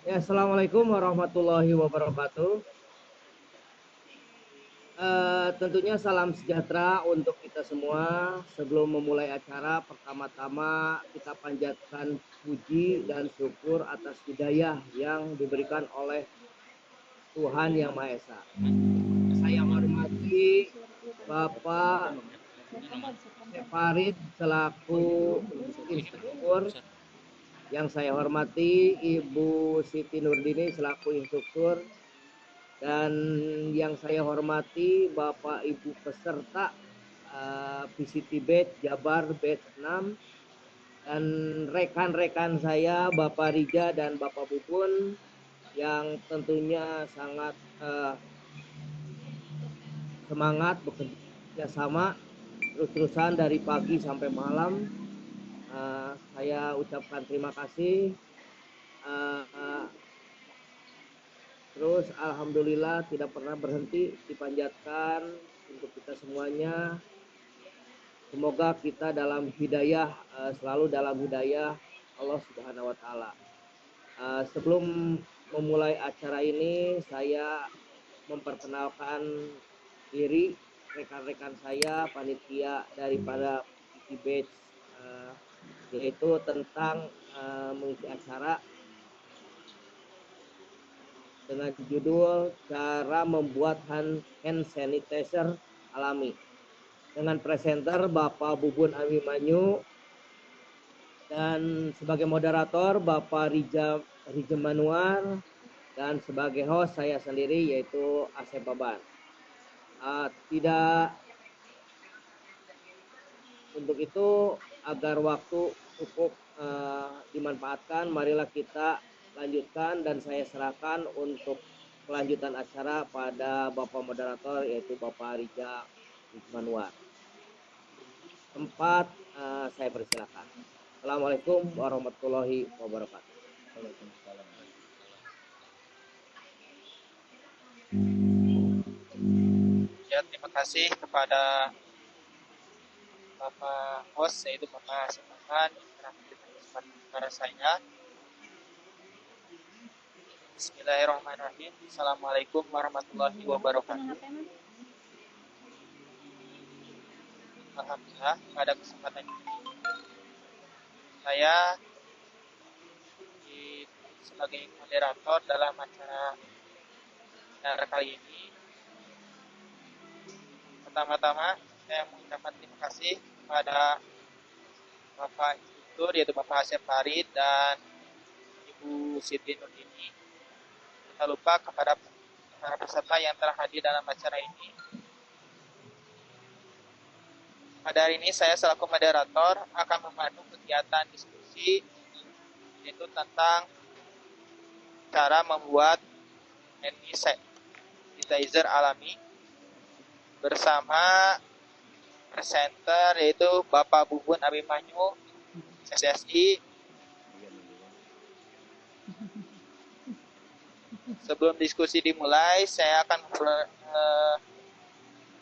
Ya, Assalamualaikum warahmatullahi wabarakatuh. Tentunya salam sejahtera untuk kita semua. Sebelum memulai acara, pertama-tama kita panjatkan puji dan syukur atas hidayah yang diberikan oleh Tuhan Yang Maha Esa. Saya hormati Bapak Separid selaku instruktur. Yang saya hormati Ibu Siti Nurdini selaku instruktur. Dan yang saya hormati Bapak Ibu peserta PCT Batch Jabar Batch 6 dan rekan-rekan saya Bapak Rija dan Bapak Bubun yang tentunya sangat semangat bekerja sama terus-terusan dari pagi sampai malam. Saya ucapkan terima kasih. Terus alhamdulillah tidak pernah berhenti dipanjatkan untuk kita semuanya. Semoga kita dalam hidayah, selalu dalam hidayah Allah Subhanahu wa taala. Sebelum memulai acara ini, saya memperkenalkan diri rekan-rekan saya panitia daripada PT Batch, yaitu tentang mengisi acara dengan judul cara membuat hand sanitizer alami dengan presenter Bapak Bubun Abimanyu dan sebagai moderator Bapak Rija Manuar dan sebagai host saya sendiri yaitu Asep Baban. Tidak untuk itu agar waktu cukup dimanfaatkan, marilah kita lanjutkan dan saya serahkan untuk kelanjutan acara pada Bapak moderator yaitu Bapak Rija Manuar. Tempat saya persilakan. Assalamualaikum warahmatullahi wabarakatuh. Ya, terima kasih kepada Bapak host yaitu Bapak Sepakan yang telah memberikan kesempatan kepada saya. Bismillahirrahmanirrahim. Assalamualaikum warahmatullahi wabarakatuh. Alhamdulillah pada kesempatan ini saya sebagai moderator dalam acara kali ini. Pertama-tama saya mengucapkan terima kasih kepada Bapak Instruktur yaitu Bapak Asep Farid dan Ibu Siti Nurdini. Tak lupa kepada para peserta yang telah hadir dalam acara ini. Pada hari ini saya selaku moderator akan memandu kegiatan diskusi yaitu tentang cara membuat hand sanitizer alami bersama presenter yaitu Bapak Bubun Abimanyu SSI. Sebelum diskusi dimulai, saya akan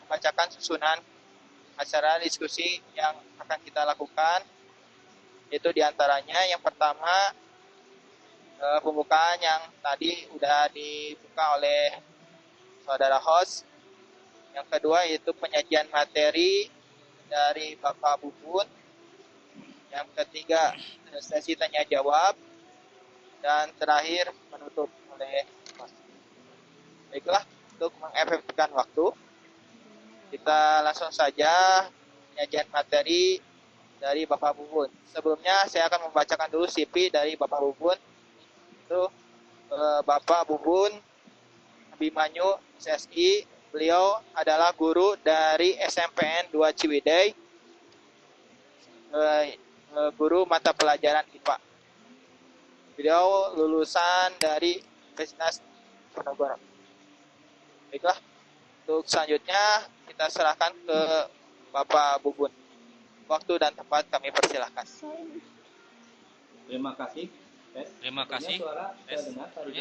membacakan susunan acara diskusi yang akan kita lakukan. Itu diantaranya yang pertama pembukaan yang tadi sudah dibuka oleh saudara host. Yang kedua yaitu penyajian materi dari Bapak Bubun. Yang ketiga sesi tanya jawab. Dan terakhir menutup oleh host. Baiklah, untuk mengefektifkan waktu, kita langsung saja penyajian materi dari Bapak Bubun. Sebelumnya saya akan membacakan dulu CV dari Bapak Bubun. Itu Bapak Bubun Abimanyu SSI. Beliau adalah guru dari SMPN 2 Ciwidey, guru mata pelajaran IPA. Beliau lulusan dari Universitas Ponorogo. Baiklah, untuk selanjutnya kita serahkan ke Bapak Bubun. Waktu dan tempat kami persilahkan. Terima kasih. Terima kasih.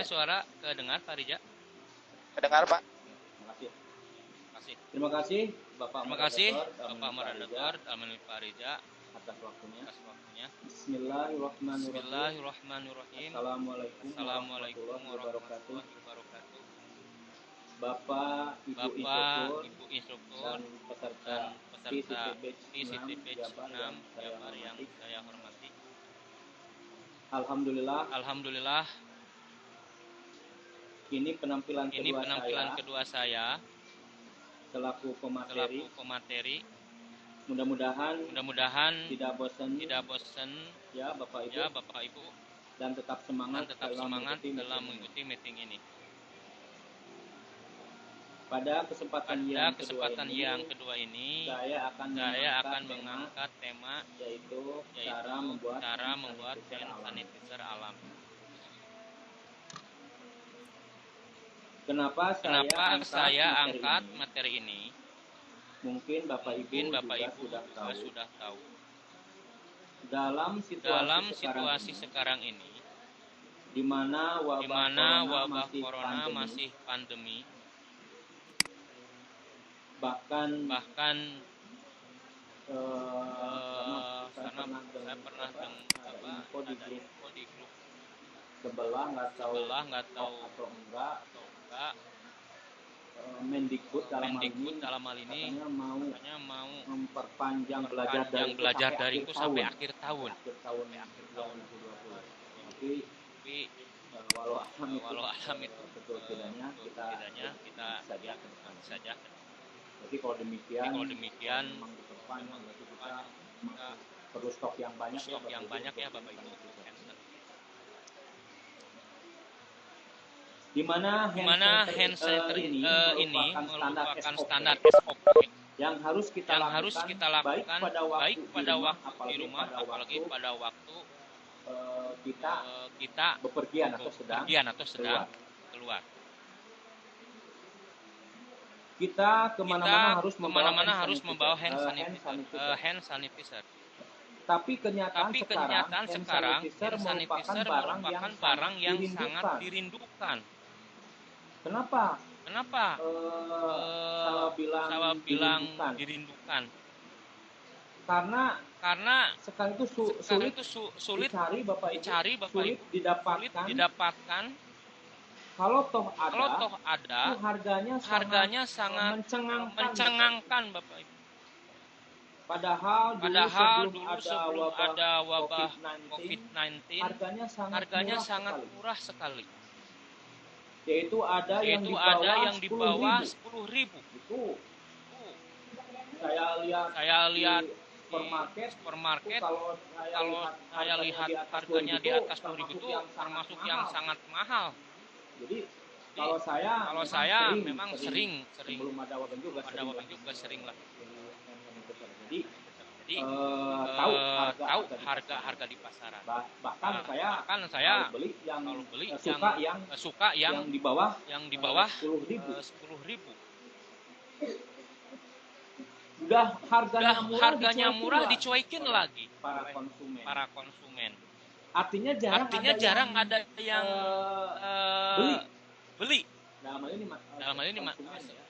Suara kedengar Pak Rija? Kedengar Pak? Terima kasih Bapak moderator Pak Rija. atas waktunya. Bismillahirrahmanirrahim. Assalamualaikum Warahmatullahi wabarakatuh. Bapak, Ibu Instruktur, dan peserta PCT Batch 6 Jabar yang saya hormati. Alhamdulillah, ini penampilan kedua saya selaku pemateri. Mudah-mudahan tidak bosan ya Bapak Ibu dan tetap semangat dalam mengikuti meeting ini. Pada kesempatan yang kedua ini saya akan mengangkat tema yaitu cara membuat hand sanitizer alam. Kenapa saya angkat materi ini? Mungkin Bapak Ibu juga sudah tahu. Dalam situasi sekarang ini, di mana wabah corona masih pandemi, bahkan saya pernah info di grup sebelah nggak tahu atau enggak Mendikbud dalam hal ini katanya mau memperpanjang belajar daring itu sampai akhir tahun 2020. Tapi walau alam itu betul tidaknya kita saja. Jadi kalau demikian memang diperpanjang, berarti kita perlu stok yang banyak ya Bapak Ibu. Di mana hand sanitizer ini merupakan standar SOP yang harus kita lakukan baik pada waktu di rumah, apalagi pada waktu kita bepergian atau sedang keluar. Kita kemana-mana harus membawa hand sanitizer. Tapi kenyataan sekarang hand sanitizer merupakan barang yang sangat dirindukan. Kenapa? Saya bilang dirindukan. Karena sekarang itu sulit dicari Bapak Ibu, sulit didapatkan. Kalau toh ada, itu harganya sangat mencengangkan Bapak Ibu. Padahal dulu sebelum ada wabah COVID-19, harganya sangat murah sekali. Yaitu ada yang di bawah 10.000. Itu saya lihat di supermarket, kalau saya lihat harganya di atas 10.000 itu termasuk yang sangat mahal. Jadi kalau saya memang sering sebelum ada wabah juga sering lah. Jadi tahu harga di pasaran. Bahkan saya kalau beli suka yang di bawah 10.000. Udah harganya murah dicuekin lagi para konsumen. Artinya jarang ada yang beli. Dalam hal ini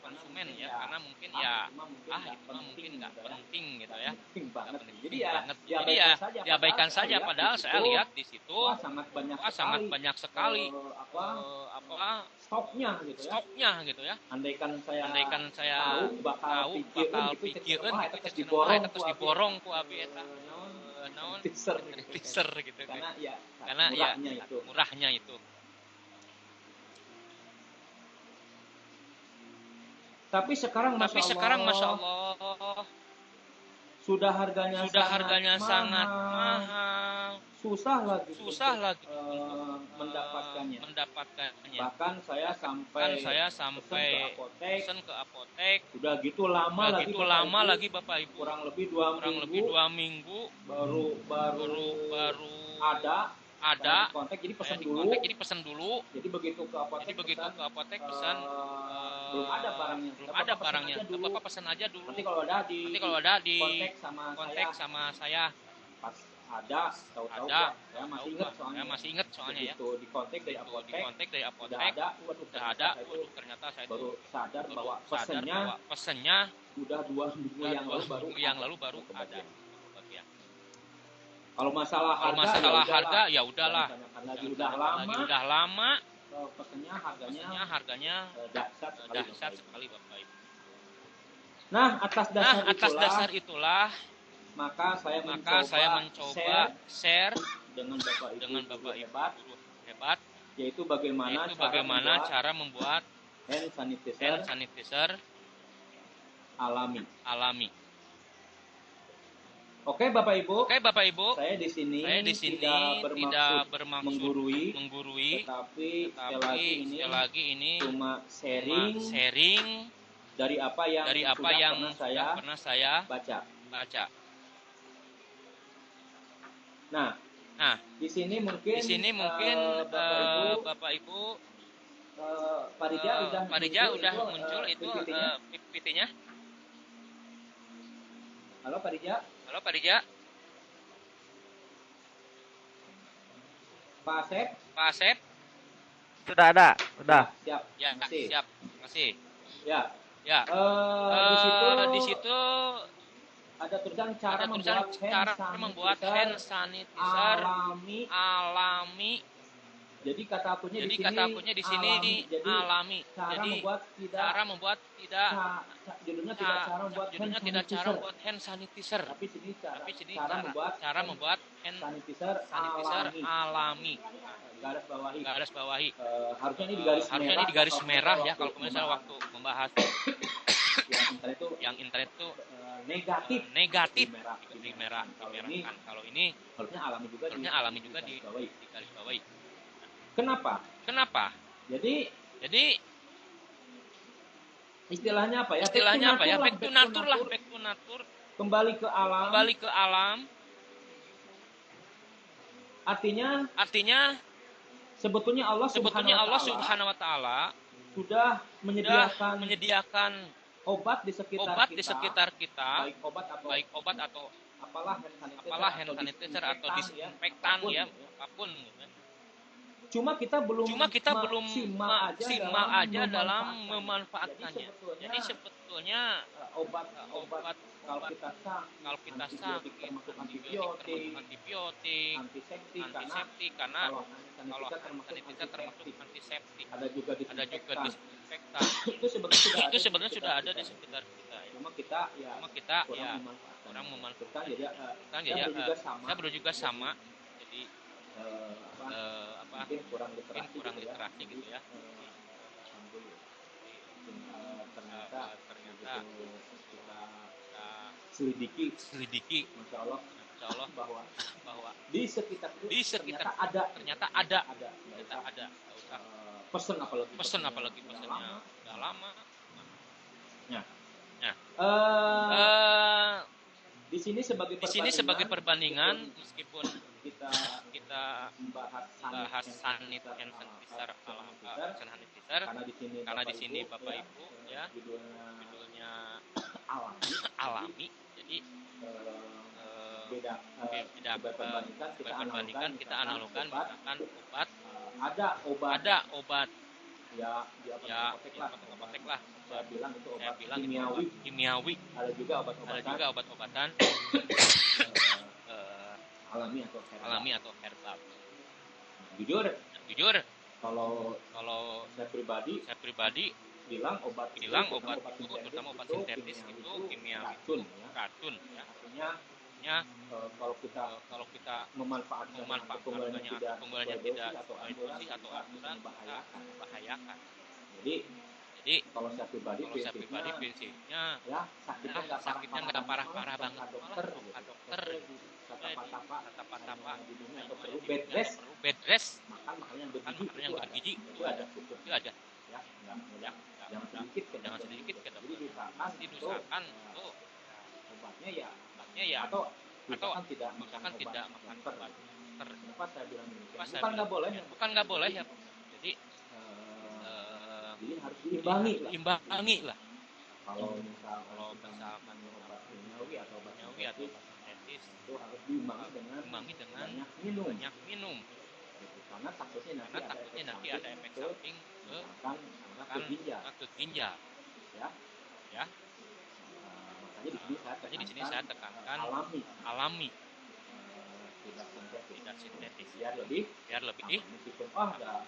konsumen ya, karena mungkin mungkin nggak penting gitu ya. Jadi ya abaikan saja. Padahal saya lihat di situ sangat banyak sekali stoknya gitu ya. Andaikan saya tahu bakal pikirin gitu, terus diborong ku abi eta teaser gitu. Karena murahnya itu. Tapi sekarang Masya Allah sudah harganya sangat mahal. Susah lagi mendapatkannya. Bahkan saya sampai pesen ke apotek. Udah gitu lama lagi Bapak Ibu. Kurang lebih 2 minggu baru ada kontak, jadi pesan dulu. Jadi begitu ke apotek pesan belum ada barangnya. Bapak pesan aja dulu. Nanti kalau ada di kontak sama saya. Pas ada, tahu saya masih ingat soalnya ya. Di kontak dari apotek udah ada. Waduh, ternyata saya baru sadar bahwa pesennya udah 2 minggu yang lalu baru ada. Kalau masalah harga ya udahlah. Lagi udah lama. Pesannya harganya dahsyat sekali Bapak Ibu. Nah, atas dasar itulah maka saya mencoba share dengan Bapak Ibu hebat yaitu bagaimana cara membuat hand sanitizer alami. Oke Bapak Ibu, saya di sini tidak bermaksud menggurui, tetapi sekali lagi ini cuma sharing dari apa yang pernah saya baca. Nah, di sini mungkin Bapak Ibu Pak Rija udah muncul itu PPT-nya. Halo Pak Rija. Pak Asep. Sudah ada. Siap. Ya, siap. Makasih. Ya. Di situ ada tulisan cara membuat hand sanitizer alami. Jadi kata akunya di sini alami. Jadi cara membuat judulnya tidak cara membuat hand sanitizer. Tapi sini cara membuat hand sanitizer alami. Garis bawahi. Harusnya ini di garis merah ya kalau misalnya waktu membahas yang internet itu negatif dimerahkan. Kalau ini harusnya alami juga di garis bawahi. Kenapa? Jadi istilahnya apa ya? Back to nature. Kembali ke alam. Artinya sebetulnya Allah Subhanahu wa taala sudah menyediakan obat di sekitar kita, baik obat atau apalah hand sanitizer atau disinfektan ya, apapun. Cuma kita belum maksimal aja dalam memanfaatkannya. Jadi sebetulnya obat kalau kita sakit termasuk antibiotik, antiseptik karena kalau hand sanitizer termasuk antiseptik. Ada juga disinfektan. Itu sebenarnya sudah ada di sekitar kita. Cuma kita kurang memanfaatkan. Jadi saya juga sama. Jadi mungkin kurang literasi gitu ya. Ternyata kita selidiki Masya Allah bahwa di sekitar ternyata ada pesen apalagi pesennya udah lama. Di sini sebagai perbandingan meskipun kita membahas sanitizer karena di sini Bapak Ibu ya judulnya alami. Jadi perbandingkan kita analogkan misalkan ada obat ya apotek lah. Saya bilang itu obat kimiawi. Ada juga obat-obatan alami atau herbal. Jujur kalau saya pribadi bilang obat terutama obat sintetis itu kimiawi, racun ya. Artinya kalau kita memanfaatkan penggunaannya tidak sesuai dosis atau aturan membahayakan. Jadi kalau saya pribadi prinsipnya ya sakitnya nggak parah-parah banget, dokter tapa-tapa atau perlu bed rest makan yang bergizi itu ada ya jangan sedikit jadi diusahakan tuh obatnya ya atau tidak makan obat. Kenapa saya bilang demikian? Bukan nggak boleh ya. Jadi harus diimbangi lah. Kalau misalkan obat kimiawi atau obat sintetis itu harus diimbangi dengan banyak minum. Karena takutnya nanti ada efek samping ke ginjal. Ya. Makanya di sini saya tekankan alami. tidak sintetis, biar lebih meskipun ada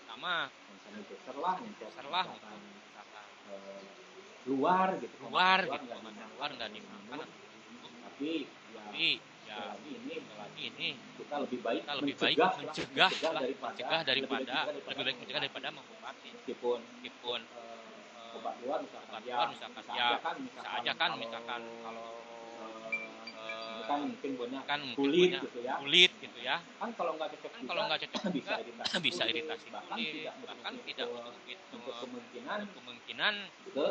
sama sanitizer lah untuk misalkan luar gitu luar nggak dimakan, tapi ya lagi ini kita lebih baik mencegah lebih baik mencegah daripada mengobati. Meskipun obat luar misalkan bisa aja kan misalkan kalau kan mungkin punya kulit gitu ya kan kalau nggak cocok bisa iritasi kulit, bahkan tidak untuk kemungkinan ke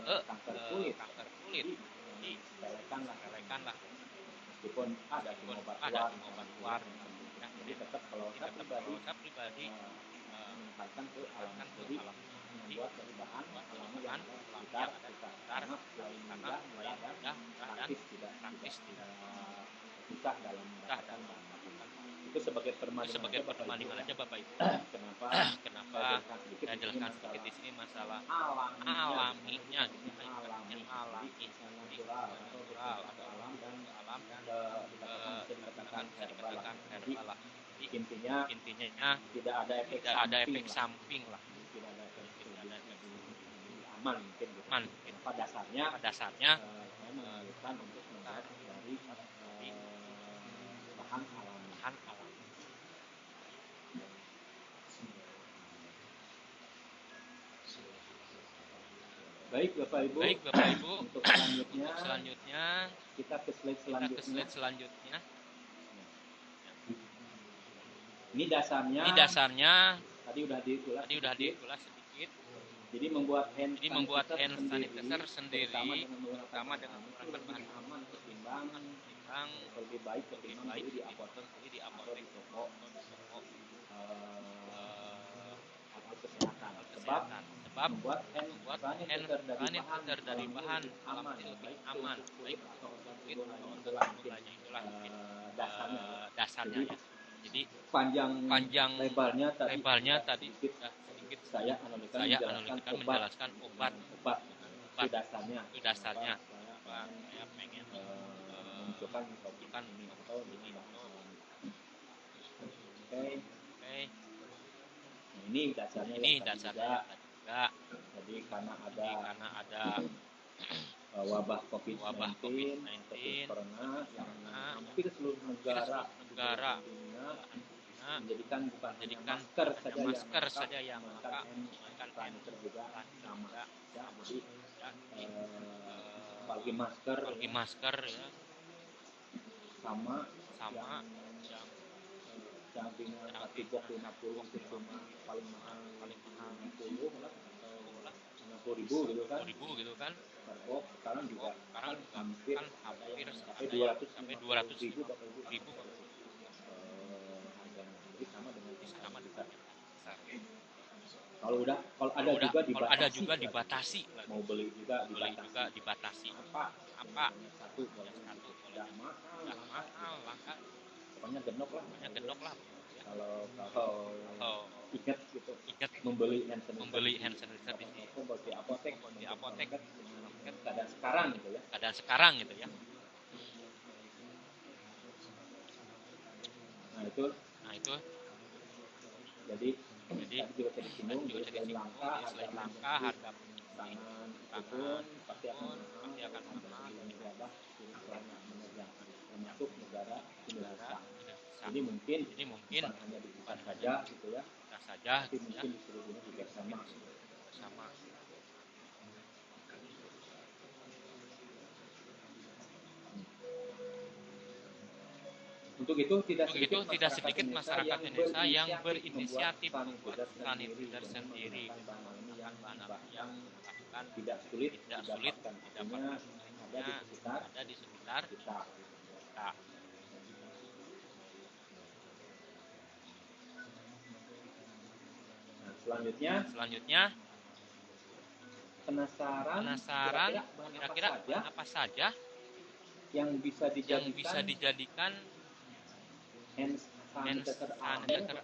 kanker kulit. Jadi sepelekan lah meskipun ada obat luar ya. Jadi tetap kalau saya pribadi menempatkan ke alam, jadi membuat dari bahan alami yang sekitar karena selain mudah dan praktis tidak susah dalam mendapatkan bahan itu sebagai perbandingan aja Bapak Ibu. Kenapa saya jelaskan sedikit di sini masalah alaminya gitu, yang alami, natural atau alam dan dikatakan herbal lah. Jadi intinya tidak ada efek samping lah. Aman mungkin gitu. Pada dasarnya saya menganjurkan untuk membuat dari bahan alami. Baik Bapak Ibu, untuk selanjutnya kita ke slide selanjutnya. Ini dasarnya tadi udah diulas sedikit. Jadi membuat hand sanitizer sendiri terutama dengan menggunakan bahan aman ketimbang lebih baik beli di apotek atau di toko alat kesehatan. Sebab membuat hand sanitizer dari bahan aman lebih aman baik atau kulit atau itulah dasarnya ya. Jadi panjang lebarnya tadi sedikit saya menjelaskan obat itu dasarnya. Saya pengen menunjukkan ini atau ini. Oke. Ini dasarnya juga. Jadi karena ada wabah COVID-19 corona yang hampir seluruh negara dunia menjadikan bukan hanya masker saja yang menggunakan sanitizer juga sama ya. Jadi apalagi masker ya sama yang tinggal 450 itu cuma paling mahal 50 lah atau 60.000 gitu kan. Box sekarang juga hampir sampai 200.000 harganya. Jadi sama dengan kalau ada juga dibatasi. Mau beli juga dibatasi. Apa? Satu boleh udah mahal langka. Pokoknya genok lah. Kalau ingat membeli hand sanitizer di apotek keadaan sekarang gitu ya. Nah itu jadi juga tadi disinggung selain langka harga tangan pun pasti akan mahal dan wabah virus corona menerjang termasuk negara Indonesia. Jadi mungkin bukan hanya di kita saja gitu ya, tapi mungkin di seluruh dunia juga sama. Untuk itu tidak sedikit masyarakat Indonesia yang berinisiatif membuat sanitizer sendiri dengan bahan yang tidak sulit didapatkan. Ada di sekitar kita. Nah, selanjutnya penasaran kira-kira bahan apa saja yang bisa dijadikan hand sanitizer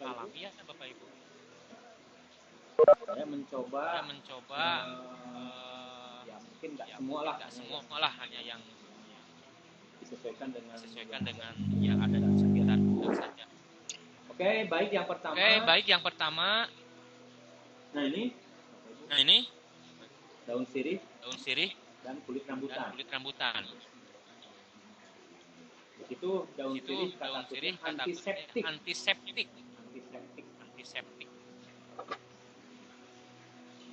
alami ya Bapak Ibu. Saya mencoba ya mungkin nggak semua lah hanya yang disesuaikan dengan yang ada di sekitar kita saja. Oke, baik yang pertama. Nah ini daun sirih dan kulit rambutan. Itu daun sirih kata antiseptik.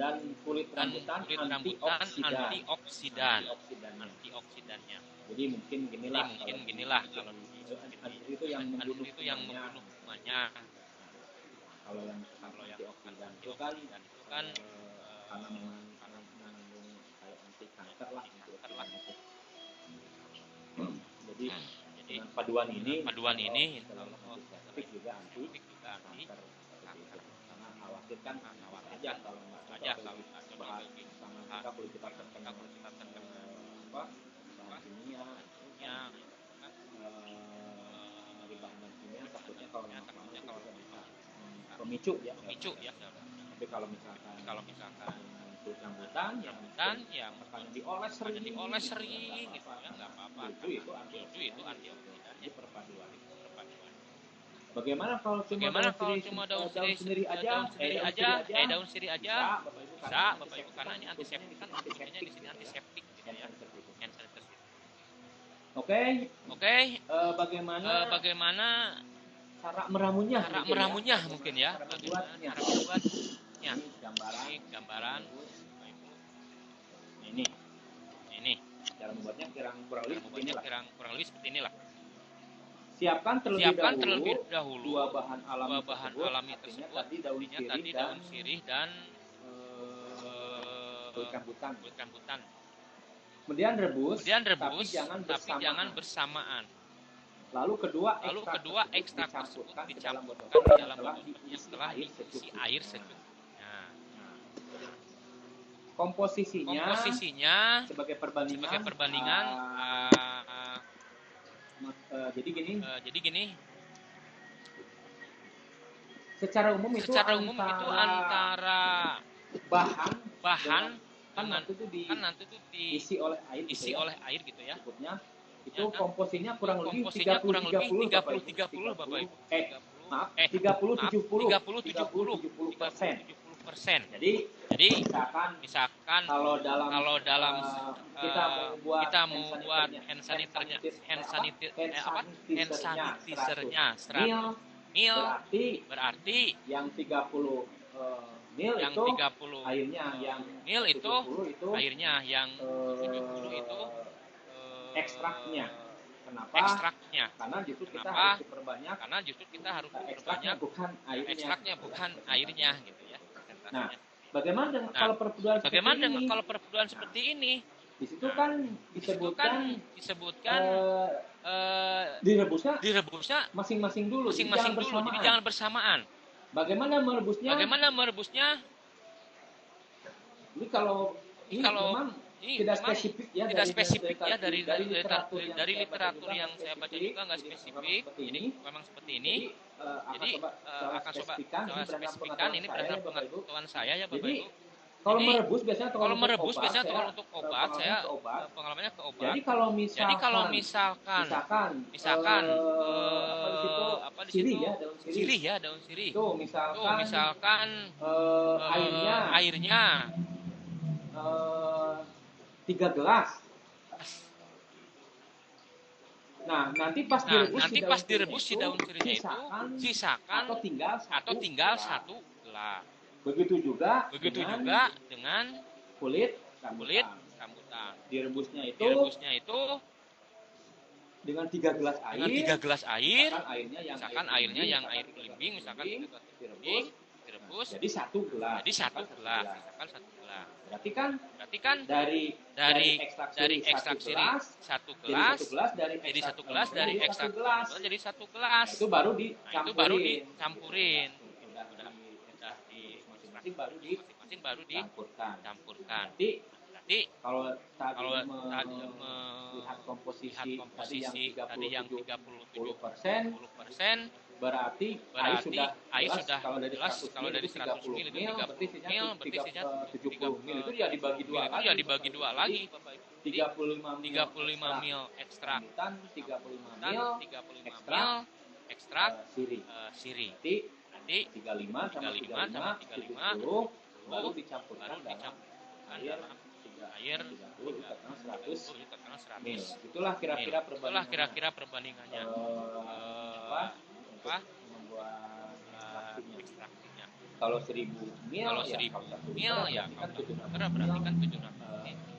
Dan kulit rambutan antioksidannya. Jadi mungkin ginilah kalau itu yang membunuh kumannya. Kalau yang antioksidan itu kan karena mengandung kayak anti kanker lah. Jadi dengan paduan ini antiseptik juga anti kanker. Karena khawatir kan aja kalau bahan kita boleh kita terkena bahan kimia dari bahan kimia takutnya kalau bisa pemicu ya. Tapi kalau misalkan kulit rambutan yang makanya dioles sering gitu ya nggak apa-apa. Itu antioksidannya perpaduan. Bagaimana kalau cuma daun sirih aja? Daun sirih aja bisa, Bapak Ibu, karena ini antiseptik kan, fungsinya di sini antiseptik gitu ya. Oke. Bagaimana cara meramunya mungkin ya? Cara membuatnya. Ini gambaran. Ini. Cara membuatnya kurang lebih seperti inilah. Siapkan terlebih dahulu dua bahan alami tersebut. Artinya tadi daun sirih dan kulit rambutan. Kemudian rebus, tapi jangan bersamaan. Lalu kedua ekstrak tersebut dicampurkan di dalam botolnya setelah diisi air sejuk. Nah, komposisinya sebagai perbandingan jadi gini. Secara umum itu antara bahan kan nanti itu diisi oleh air gitu ya. Itu komposisinya kurang lebih 30-30 Bapak Ibu. 30-70%. Jadi misalkan kalau dalam kita mau buat hand sanitizer-nya 100 ml berarti yang 30 ml itu airnya, yang 70 itu ekstraknya. Kenapa? Karena justru kita harus diperbanyak. Ekstraknya bukan airnya gitu ya. Nah, bagaimana dengan kalau perpaduan seperti ini? Di situ kan disebutkan direbusnya masing-masing dulu, jadi jangan bersamaan. Bagaimana merebusnya? Ini kalau tidak spesifik ya dari literatur yang saya baca juga nggak spesifik. Jadi memang seperti ini. Jadi akan coba spesifikan ini berdasarkan pengetahuan saya ya Bapak Ibu. Kalau merebus biasanya untuk obat, saya pengalamannya ke obat. Jadi kalau misalkan daun sirih. Itu misalkan airnya 3 gelas. Nah, nanti pas direbus si daun sirihnya itu sisakan atau tinggal 1 gelas. Begitu juga dengan kulit rambutan. Direbusnya itu dengan 3 gelas air. Misalkan airnya yang air belimbing, misalkan direbus jadi 1 gelas. Misalkan 1 gelas. Berarti kan dari ekstrak sirih 1 gelas jadi 1 gelas, dari ekstrak jadi 1 gelas. Itu baru dicampurin. Masing-masing baru dicampurkan. Berarti kalau tadi melihat komposisi tadi yang 30-70%, berarti air sudah kalau dari 100 ml berarti isinya 30 ml itu ya dibagi dua lagi Bapak Ibu. 35 ml ekstrak rambutan, 35 ml ekstrak sirih. Nanti 35 sama 30 baru dicampurkan dalam air 30 karena 100 ml. Itulah kira-kira perbandingannya. Untuk membuat ekstraknya. Kalau 1000 ml ya kalau 1 berarti kan 700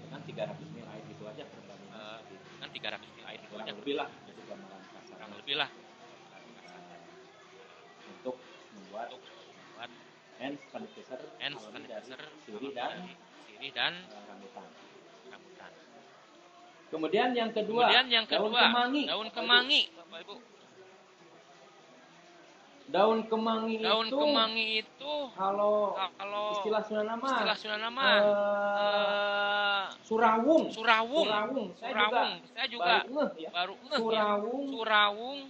dengan 300 ml air itu aja perbandingan. Dengan 300 ml air itu aja lebih lah, jadi gambaran kasar. Untuk membuat hand sanitizer dari sirih dan rambutan. Kemudian yang kedua daun kemangi. Bapak Ibu. Daun kemangi itu kalau istilah Sunda nama surawung. Saya juga baru surawung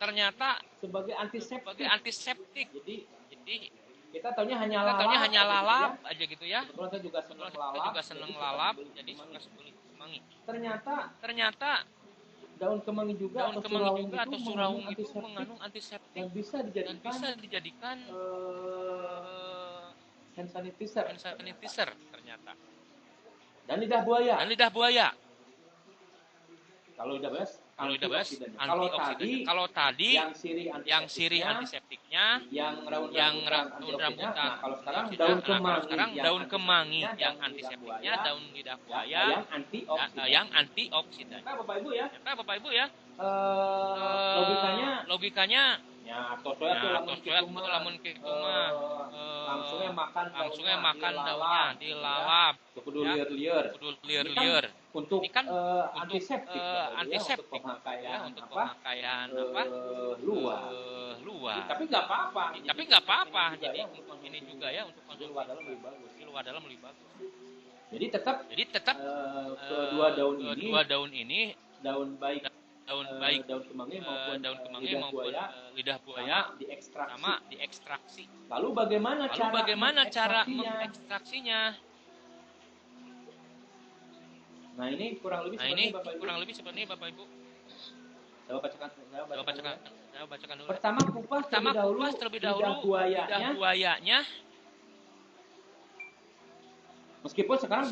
ternyata sebagai antiseptik. Jadi kita taunya hanya lalap aja gitu ya. Kebetulan saya juga senang lalap, jadi suka beli kemangi. Ternyata daun kemangi juga atau surawung itu mengandung antiseptik yang bisa dijadikan hand sanitizer ternyata. Dan lidah buaya. Kalau lidah buaya kalau tadi yang sirih antiseptiknya, yang rambutan. Nah, kalau sekarang daun kemangi yang antiseptiknya, daun lidah buaya yang antioksidan. Nah, Bapak Ibu ya. Logikanya ya tosoya tuh lamun kitu mah langsungnya makan daunnya dilalap kudu lieur. Untuk antiseptik untuk pemakaian luar. Tapi nggak apa-apa. Jadi untuk ini juga ya untuk konsumsi luar dalam lebih bagus. Jadi tetap kedua daun ini daun kemangi maupun lidah buaya diekstraksi. Lalu bagaimana cara mengekstraksinya? Nah, ini kurang lebih seperti ini Bapak Ibu. Saya bacakan dulu. Pertama kupas terlebih dahulu lidah buayanya. Meskipun sekarang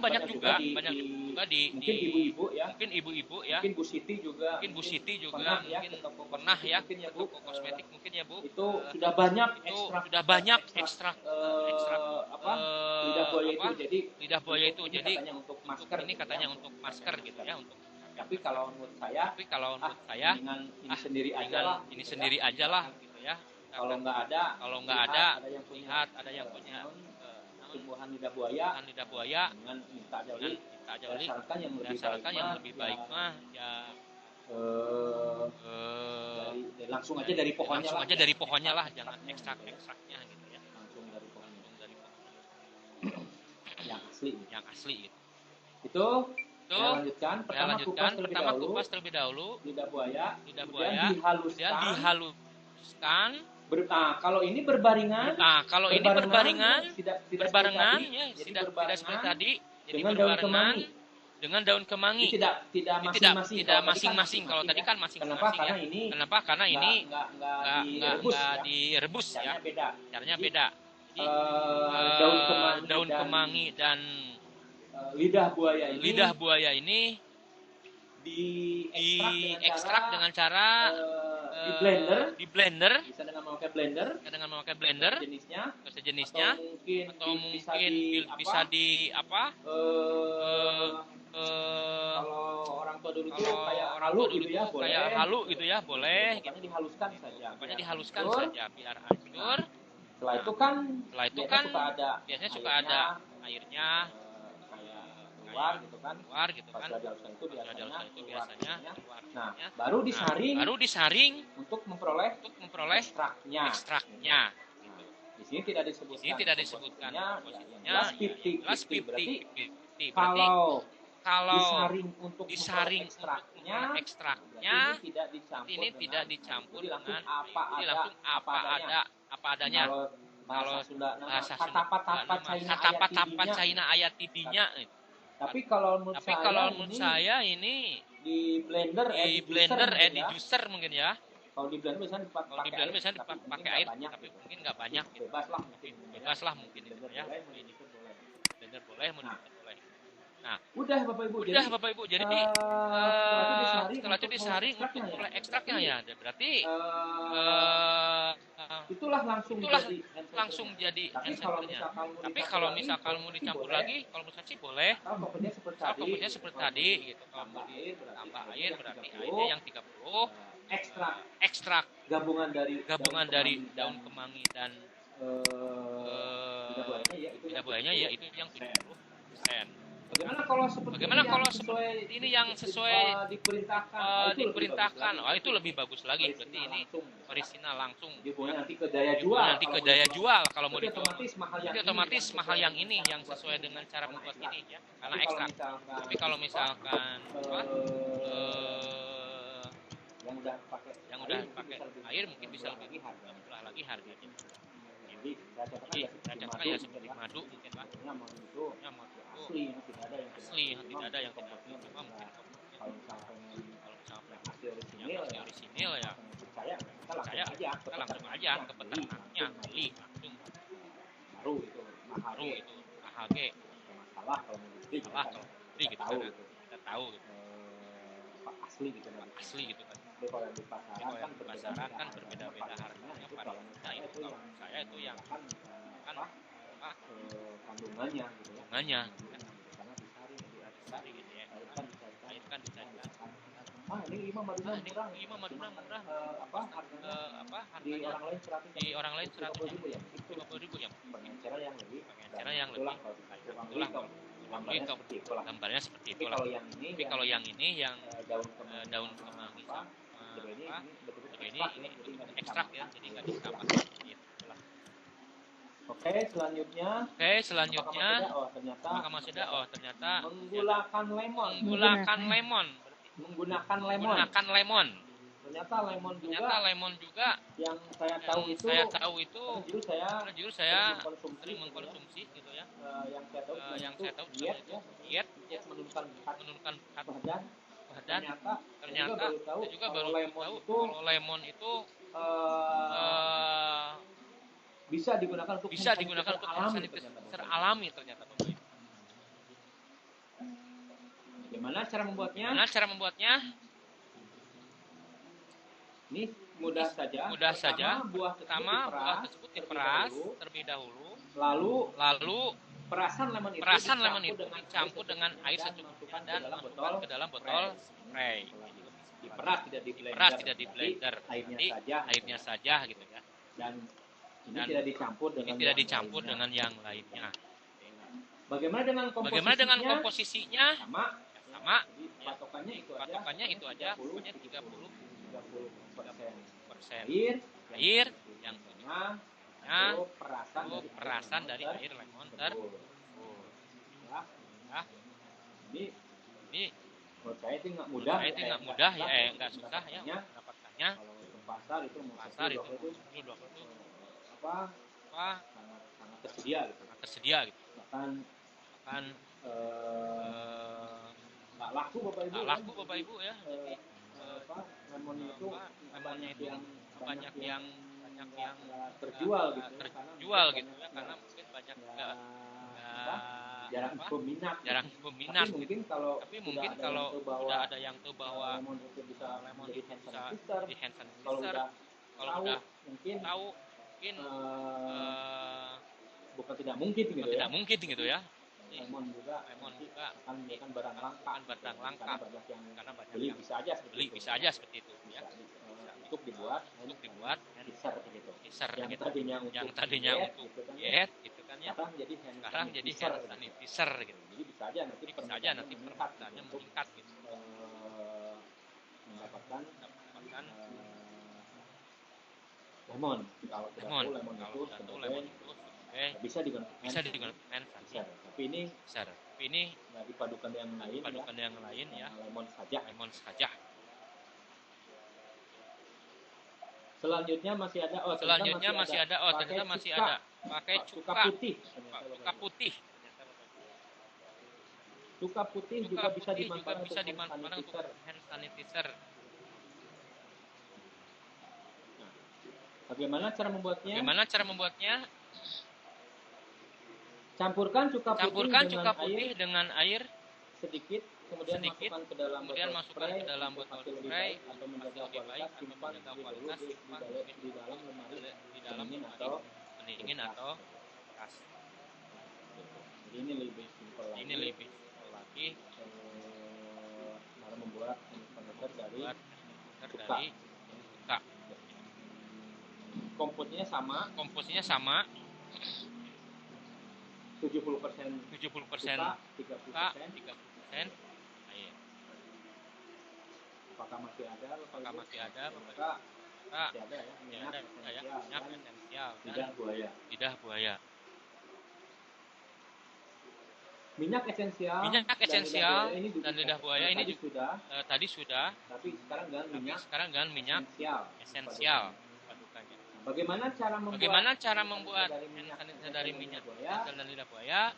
banyak juga di mungkin ibu-ibu ya. Mungkin Bu Siti juga pernah ya ke toko kosmetik mungkin ya Bu. Itu sudah banyak ekstrak lidah buaya itu. Jadi katanya untuk masker gitu ya untuk. Tapi kalau menurut saya dengan ini sendiri aja lah gitu ya. Kalau nggak ada lihat ada yang punya tumbuhan lidah buaya dengan minta jauhi berdasarkan yang lebih baik mah ya langsung aja dari pohonnya lah jangan ekstraknya gitu ya langsung dari pohon yang asli gitu. Itu saya lanjutkan pertama kupas terlebih dahulu lidah buaya dihaluskan. Kalau ini berbaringan tidak seperti tadi. Jadi dengan daun kemangi. Tidak masing-masing. Kalau tadi kan masing-masing. Kenapa? Karena ini nggak direbus ya. Caranya beda. Jadi daun kemangi dan lidah buaya ini diekstrak dengan cara di blender bisa dengan memakai blender sejenisnya atau mungkin bisa di apa kalau orang tua dulu itu kayak halu gitu ya boleh gitu. Pokoknya dihaluskan saja biar hancur. Setelah itu kan biasanya suka ada airnya keluar gitu kan. Pas dihaluskan itu biasanya nah, baru disaring untuk memperoleh ekstraknya. Gitu. Di sini tidak disebutkan posisinya. Last 50. Kalau disaring ekstraknya ini tidak dicampur dengan langsung apa adanya. bahasa Sunda nama bahasa Sunda katapa-tapa China ayat tidinya. Tapi kalau menurut saya ini di blender di juicer mungkin ya. Kalau di blender biasanya dipakai air, tapi mungkin nggak banyak. Bebas lah mungkin itu ya. Blender boleh, modifier boleh. Nah, udah Bapak Ibu. Jadi setelah itu disaring untuk mulai ekstraknya ya. Berarti itulah langsung jadi hand sanitizer-nya. Tapi kalau misalkan mau dicampur lagi, kalau misalkan sih boleh. Kalau kopinya seperti tadi gitu. Kalau mau ditambah air berarti airnya yang 30 ekstrak gabungan dari daun kemangi dan lidah buayanya ya itu yang 70%. Bagaimana kalau seperti ini yang sesuai diperintahkan? Oh, itu lebih bagus lagi. Berarti ini orisinal langsung. Nanti ke daya jual kalau mau dijual. Itu otomatis mahal yang ini yang sesuai dengan cara membuat ini ya. Karena ekstrak. Tapi kalau misalkan yang udah pakai air mungkin bisa lebih murah lagi harganya. Jadi saya catatkan ya seperti madu mungkin lah. Asli tidak ada yang tidak cuma mungkin kalau misalkan yang masih orisinil ya percaya kita langsung aja ke peternaknya beli langsung baru itu AHG masalah kalau beli gitu karena kita tahu gitu asli gitu kan. Tapi kalau di pasaran kan berbeda-beda harganya. Nah itu kalau saya itu yang kan kandungannya karena disari gitu ya. Air kan dicairkan. Ini 5 Madura murah. Harganya di orang lain 100 ya. 50.000 ya. Pengenceran yang lebih. Itulah gambarnya seperti itu lah. Tapi kalau yang ini yang daun kemangi sama ini ekstrak ya, jadi nggak ditambah. Oke, selanjutnya ternyata menggunakan lemon. Ternyata lemon juga yang saya tahu itu jujur saya sering mengkonsumsi gitu ya. Yang saya tahu diet menurunkan berat badan. Ternyata saya juga baru tahu kalau lemon itu bisa digunakan untuk hand sanitizer alami ternyata. Bagaimana cara membuatnya? Ini mudah saja. Buah tersebut diperas terlebih dahulu. Lalu perasan lemon itu dicampur dengan air secukupnya dan masukkan ke dalam botol spray. Diperas tidak di blender. Airnya saja gitu ya. Dan ini tidak dicampur dengan yang lainnya. Bagaimana dengan komposisinya? Sama. Patokannya itu aja. Pokoknya 30% air yang perasan dari air lemon tersebut. Ini menurut saya itu nggak mudah ya, nggak susah ya mendapatkannya. Pasar itu sangat tersedia gitu. Bahkan nggak laku Bapak Ibu ya. Jadi lemonnya itu banyak yang terjual gitu ya, karena mungkin banyak jarang peminat. Tapi mungkin kalau sudah ada yang tahu bahwa lemon itu bisa jadi hand sanitizer, kalau udah tahu mungkin bukan tidak mungkin gitu ya. Lemon juga akan menjadikan barang langka karena banyak yang beli bisa aja seperti itu ya. Untuk dibuat teaser gitu. Yang tadinya untuk diet gitu kan ya. Sekarang jadi hand sanitizer gitu. Jadi bisa aja nanti permintaannya meningkat gitu. Mendapatkan lemon. Kalau tidak tahu lemon itu bisa digunakan hand sanitizer. Tapi ini dipadukan yang lain ya. Lemon saja. Selanjutnya masih ada. Ternyata masih ada. cuka putih. Cuka putih. Cuka putih juga bisa dimanfaatkan untuk hand sanitizer. Bagaimana cara membuatnya? Campurkan cuka putih dengan air sedikit, kemudian masukkan ke dalam botol spray atau menjaga kualitas, simpan di dalam lemari pendingin atau bekas. Jadi ini lebih simpel lagi. Cara membuat sanitizer dari cuka. Komposnya sama. 70% cuka, 30% air. Apakah masih ada? Masih ada ya. Minyak esensial dan lidah buaya. Minyak esensial dan lidah buaya ini juga tadi sudah. Tapi sekarang dengan minyak esensial. Bagaimana cara membuat hand sanitizer dari minyak esensial dan lidah buaya?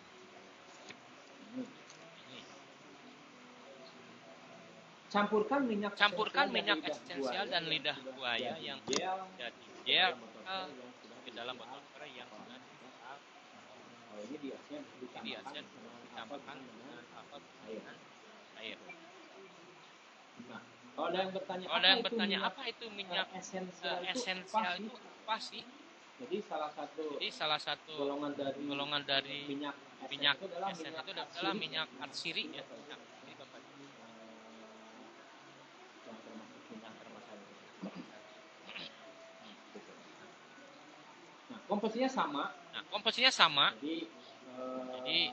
Campurkan minyak esensial dan lidah buaya yang jadi gel ke dalam botol spray yang sudah dimasak. Ini ditambahkan dengan air. Nah, kalau ada yang bertanya apa itu minyak esensial itu apa sih? Jadi salah satu golongan dari minyak esensial itu adalah minyak atsiri ya. Nah, komposisinya sama. Jadi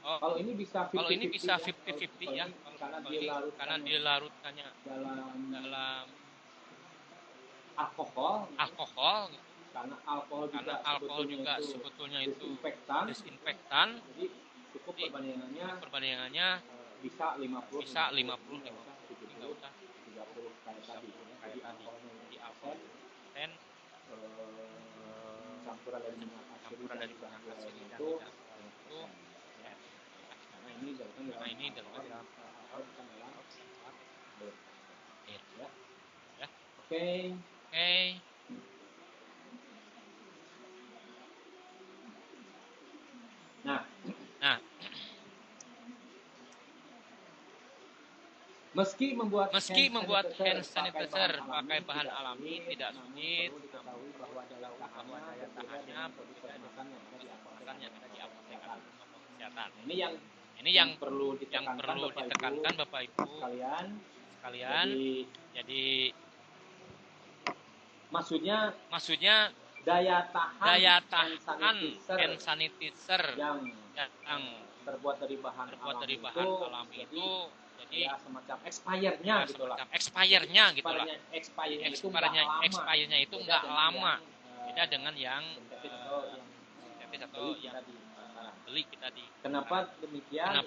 kalau ini bisa 50-50 ya. Karena dilarutkannya dalam alkohol. Karena alkohol juga sebetulnya itu disinfektan. Jadi cukup perbandingannya bisa 50 enggak usah 30 kayak tadi. Jadi alkohol campuran dari minyak asli itu ya. Karena ini dilakukan dalam air ya. Oke. Nah, meski membuat hand sanitizer pakai bahan alami tidak sulit, namun bahwa daya tahannya berbeda dengan yang ada di apotek atau toko kesehatan. Ini yang perlu ditekankan Bapak Ibu sekalian. Jadi maksudnya daya tahan hand sanitizer yang terbuat dari bahan alami itu jadi semacam expirednya gitu lah. Expirednya itu enggak lama. Beda dengan yang sintetis atau yang beli kita di. Kenapa demikian?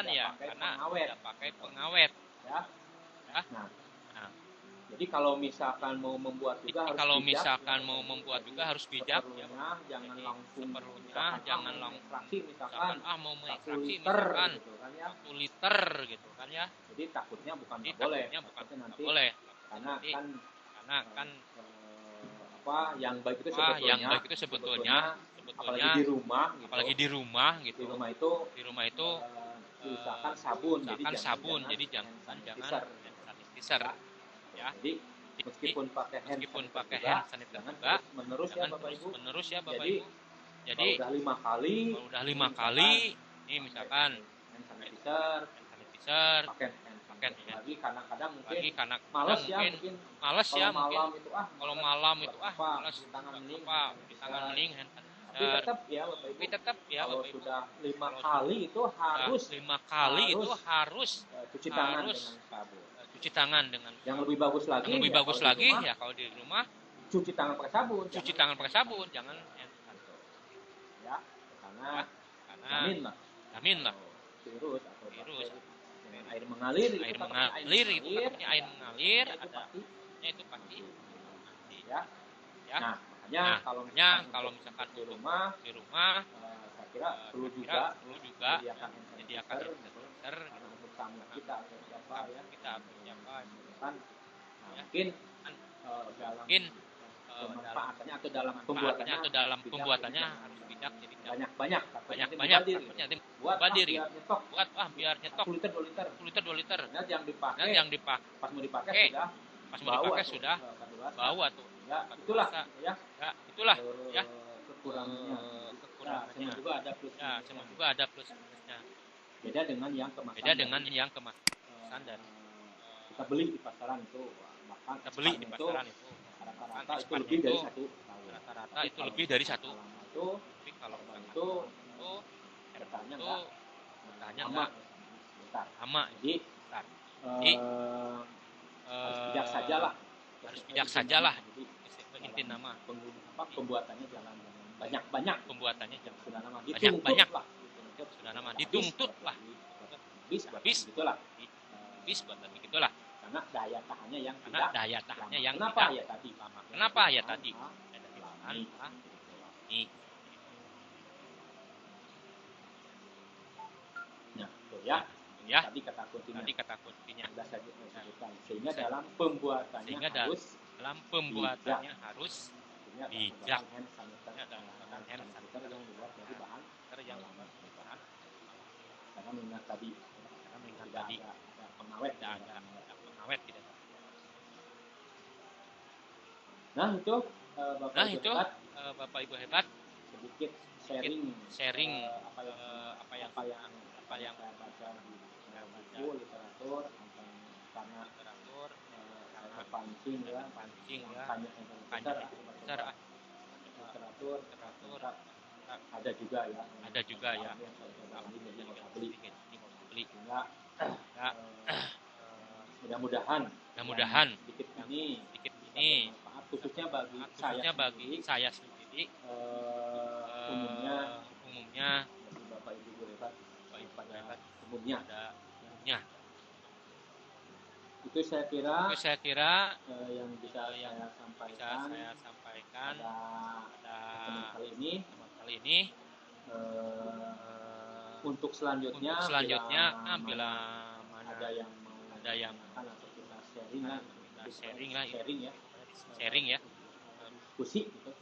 Ya, karena tidak pakai pengawet. Ya. Nah. Jadi kalau misalkan mau membuat juga harus bijak ya. Jangan langsung fraksi misalkan mau mengekstraksi misalkan 1 liter gitu kan ya. Jadi takutnya bukan boleh. Karena kan yang baik itu sebetulnya apalagi di rumah gitu. Di rumah itu diusahakan sabun. Jadi jangan sanitizer. Ya. Jadi meskipun pakai hand sanitizer juga menerus ya Bapak Ibu. Jadi kalau udah 5 kali ini misalkan hand sanitizer pakai lagi kadang-kadang mungkin malas ya mungkin kalau malam itu malas di tangan mending hand sanitizer. Tapi tetap ya Bapak Ibu. Sudah 5 kali itu harus cuci tangan dengan yang lebih bagus lagi ya kalau di rumah cuci tangan pakai sabun jangan hand sanitizer ya karena jamin lah virus dengan air mengalir itu pastinya itu pasti ya. Nah Makanya kalau misalkan di rumah saya kira perlu juga menyediakan hand sanitizer untuk tamu kita atau siapa ya kan. Mungkin dalam pemanfaatannya atau dalam pembuatannya harus bijak, jadi banyak nanti buat biar nyetok 1 liter 2 liter yang dipakai pas mau dipakai sudah bau atau ya itulah kekurangannya. Semua juga ada plus minusnya. Beda dengan yang kemasan dan kita beli di pasaran itu, rata-rata itu lebih dari 1 tahun. Tapi kalau itu bertanya enggak lama. Jadi harus bijak sajalah. Jadi inti nama pembuatannya jangan banyak sudah nama dituntut lah. Habis buat begitulah. Karena daya tahannya yang kenapa ya tadi dari bahan ini. Nah, itu ya. Tadi kata kuncinya sudah saya sebutkan. Sehingga dalam pembuatannya harus bijak. Hand sanitizer yang dibuat dari bahan karena mengingat tadi tidak ada pengawet tidak. Nah itu Bapak Ibu hebat sedikit sharing apa yang saya baca di buku literatur karena pancing literatur ada juga ya beli sehingga mudah-mudahan sedikit ini khususnya bagi saya sendiri umumnya Bapak Ibu hebat umumnya itu saya kira yang bisa saya sampaikan pada kali ini. Untuk selanjutnya bila ada yang atau kita sharing ya diskusi gitu.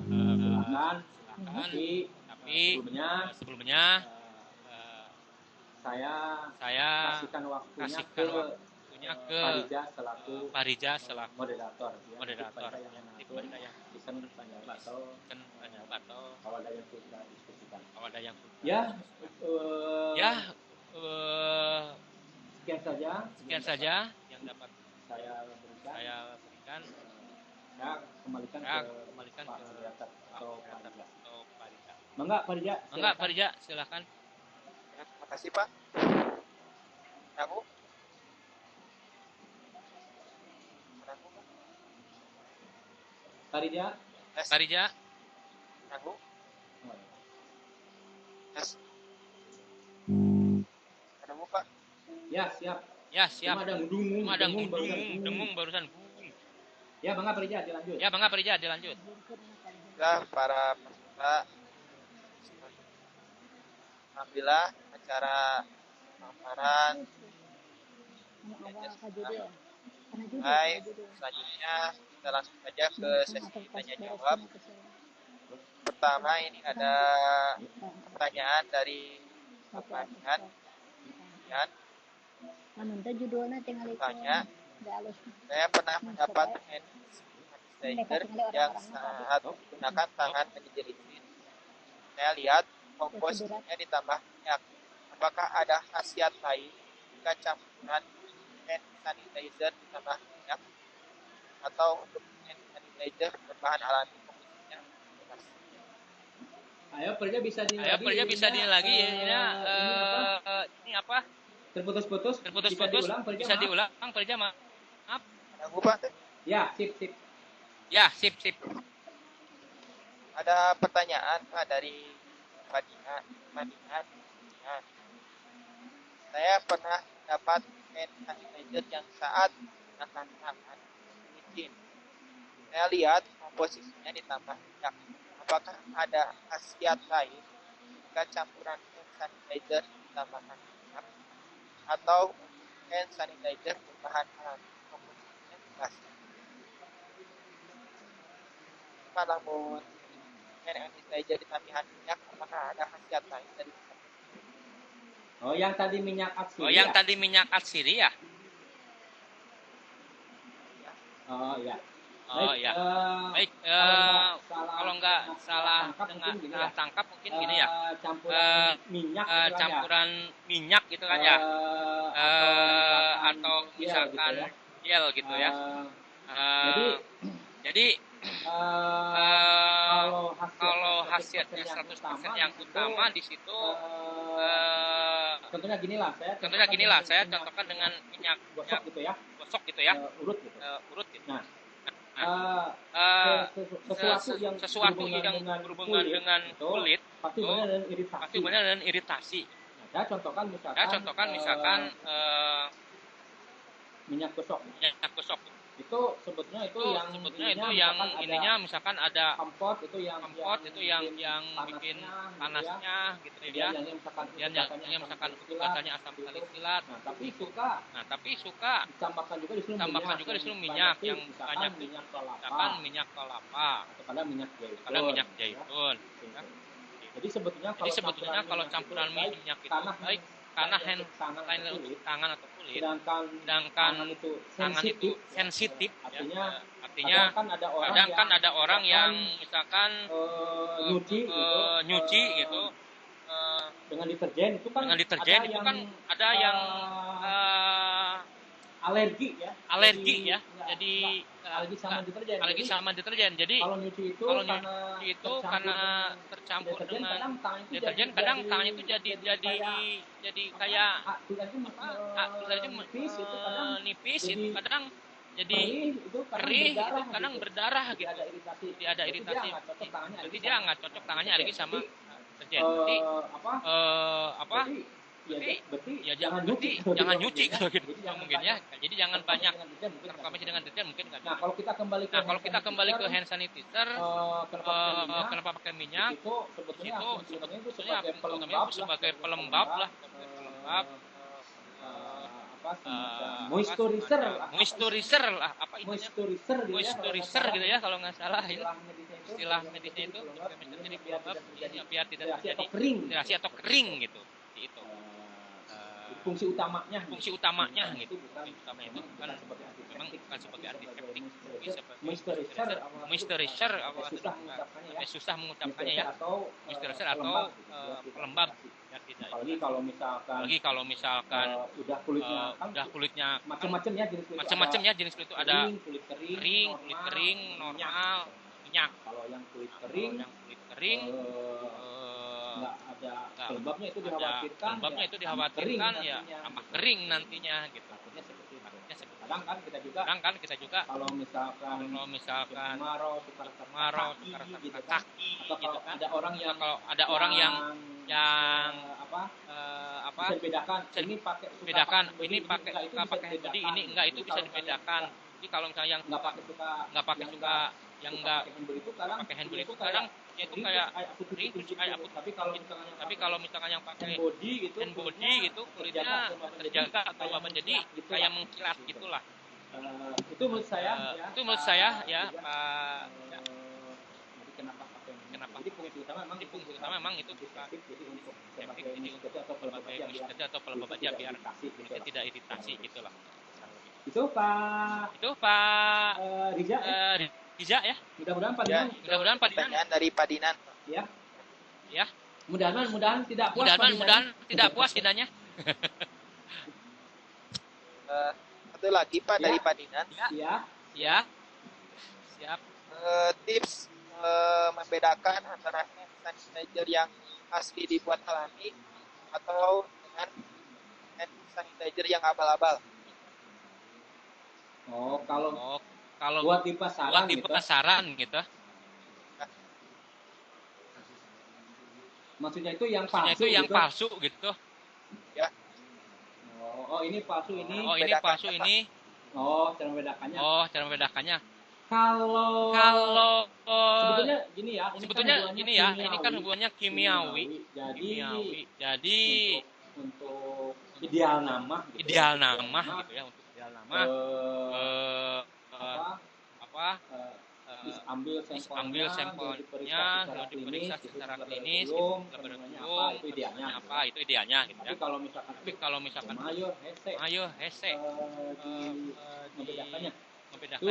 Silakan. Tapi sebelumnya saya kasihkan waktunya ke Parija selaku moderator. Nanti pada yang pesan pendapat atau kalau ada yang sudah diskusikan. Sekian saja yang dapat saya berikan. Saya kembalikan ke moderator atau Parija. Mangga Parija, silakan. Terima kasih Pak. Aku Parija. Aku. Ada Pak. Ya, siap. Cuma ada dengung barusan. Ya, Bangga Parija dilanjut. Ya, para peserta. Alhamdulillah acara pemaparan baik, selanjutnya kita langsung saja ke sesi tanya jawab. Pertama ini ada pertanyaan dari Bapak Nihan. Tanya, saya pernah mendapat hand sanitizer yang saat menggunakan tangan menjelitin. Saya lihat komposisinya ditambah minyak. Apakah ada khasiat lain jika campuran hand sanitizer ditambah minyak atau untuk hand sanitizer berbahan alami komposisinya? Ayo Parija bisa dinilai lagi ya. Ini apa? Terputus. Bisa diulang Parija, maaf. Ada Pak? Ya, sip. Ada pertanyaan Pak dari Madinah. Saya pernah dapat hand sanitizer yang saat menggunakan tangan licin. saya lihat komposisinya ditambah minyak. Apakah ada khasiat lain jika campuran hand sanitizer ditambahkan minyak, atau hand sanitizer berbahan alami komposisinya plastik? Namun hand sanitizer ditambahan minyak, apakah ada khasiat lain dari minyak? Oh, yang tadi minyak atsiri. Oh, yang tadi minyak atsiri ya? Oh, ya. Oh ya. Baik, kalau nggak salah tangkap mungkin gini ya. Campuran minyak gitu kan ya. Atau misalkan gel gitu ya. Jadi kalau khasiatnya 100% yang utama di situ contohnya ginilah saya contohkan dengan minyak gosok gitu ya. Urut gitu. Nah, sesuatu yang berhubungan dengan kulit pasti benar dengan iritasi. Saya contohkan misalkan minyak gosok. Itu sebetulnya yang ininya misalkan ada kampot itu yang bikin panasnya gitu ya. Yang misalkan katanya asam salisilat. Nah, tapi suka ditambahkan juga disuruh minyak yang banyak, misalkan minyak kelapa atau minyak jaitun. Jadi sebetulnya kalau campuran minyak itu baik karena hand sanitizer untuk tangan atau kulit, sedangkan tangan itu sensitif, artinya kadang kan ada orang yang misalkan nyuci gitu dengan deterjen itu kan ada yang alergi ya. Jadi alergi sama deterjen. Jadi kalau nyuci itu karena tercampur dengan deterjen, kadang tangannya itu jadi kayak nipis itu, kadang jadi perih itu, kadang berdarah gitu. Jadi ada iritasi. Jadi dia nggak cocok, tangannya alergi sama deterjen. Berarti jangan nyuci kalau gitu mungkin ya. Jadi jangan banyak terkombinasi dengan deterjen mungkin nggak. Nah, kalau kita kembali ke hand sanitizer, kenapa pakai minyak? Itu sebetulnya sebagai pelembab lah, moisturizer lah, apa moisturizer gitu ya kalau nggak salah istilah medisnya itu, jadi pelembab biar tidak terjadi iritasi atau kering gitu. Itu fungsi utamanya gitu. Itu bukan memang bukan sebagai antiseptik, moisturizer susah mengucapkannya ya. Moisturizer atau pelembab ya, tidak. Apalagi kalau misalkan udah kulitnya macam-macam ya jenis kulit itu, ada kulit kering, normal, minyak. Kalau yang kulit kering nggak ada pelembabnya, itu dikhawatirkan ya tambah kering nantinya gitu. Kadang kan kita juga kalau misalkan kemarau tukar kaki gitu kan, ada orang yang bisa bedakan ini pakai hand body, ini enggak, itu bisa dibedakan. Jadi kalau misalnya yang nggak pakai suka yang nggak pakai hand body itu kadang itu kayak ringkus, kayak tapi kalau misalkan yang pakai hand body gitu kulitnya terjaga atau apa, jadi kayak mengkilat gitulah. Itu menurut saya ya Pak. Kenapa? Jadi fungsi utama memang itu jadi untuk sebagai moisturizer atau pelembab aja biar kulitnya tidak iritasi gitulah. Itu Pak Riza ya. Mudah-mudahan Pak Dinan. Pertanyaan dari Pak Dinan. Ya. Mudah-mudahan tidak puas Dinannya. Satu lagi Pak dari Pak Dinan. Ya. Siap. Tips membedakan antara hand sanitizer yang asli dibuat alami atau dengan hand sanitizer yang abal-abal. Oh, kalau buat di pasaran gitu. Maksudnya itu yang palsu gitu. Ya. Oh, ini palsu ini. ini. Oh, cara membedakannya. Kalau sebetulnya gini ya, ini kan hubungannya kimiawi. Jadi untuk ideal nama gitu ya, untuk ideal nama ambil sampelnya, lalu diperiksa secara klinis, laboratorium, itu idealnya gitu ya. Tapi kalau misalkan ayo hese membedakannya itu